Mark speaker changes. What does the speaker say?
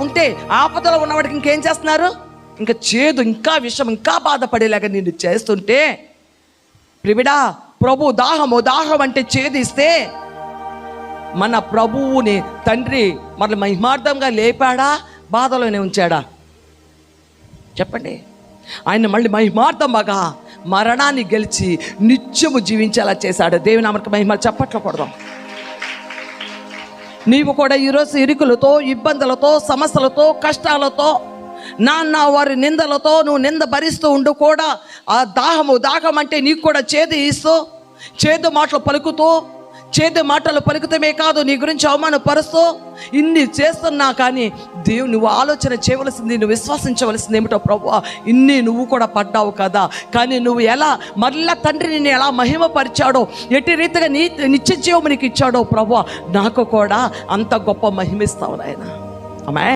Speaker 1: ఉంటే ఆపదలో ఉన్నవాడికి ఇంకేం చేస్తున్నారు? ఇంకా చేదు, ఇంకా విషం, ఇంకా బాధపడేలాగా నిన్ను చేస్తుంటే, ప్రివిడా ప్రభు దాహం అంటే చేదిస్తే మన ప్రభువుని తండ్రి మళ్ళీ మహిమార్థంగా లేపాడా, బాధలోనే ఉంచాడా? చెప్పండి. ఆయన మళ్ళీ మహిమార్థంగా మరణాన్ని గెలిచి నిత్యము జీవించేలా చేశాడు. దేవుని నామమునకు మహిమ. చప్పట్లు కొడదాం. నీవు కూడా ఈరోజు ఇరుకులతో, ఇబ్బందులతో, సమస్యలతో, కష్టాలతో, నాన్న వారి నిందలతో నువ్వు నింద భరిస్తూ ఉండు కూడా ఆ దాహం అంటే నీకు కూడా చేదు ఇస్తూ, చేదు మాటలు పలుకుతూ, చేదు మాటలు పలుకుతమే కాదు నీ గురించి అవమానపరుస్తూ ఇన్ని చేస్తున్నా కానీ దేవుడు నువ్వు ఆలోచన చేయవలసింది, నువ్వు విశ్వసించవలసింది ఏమిటో, ప్రభువా ఇన్ని నువ్వు కూడా పడ్డావు కదా, కానీ నువ్వు ఎలా మరలా తండ్రి నిన్ను ఎలా మహిమపరిచాడో, ఎట్టి రీతిగా నిత్య జీవము నీకు ఇచ్చాడో ప్రభువా, నాకు కూడా అంత గొప్ప మహిమిస్తావు నాయనా. ఆమేన్.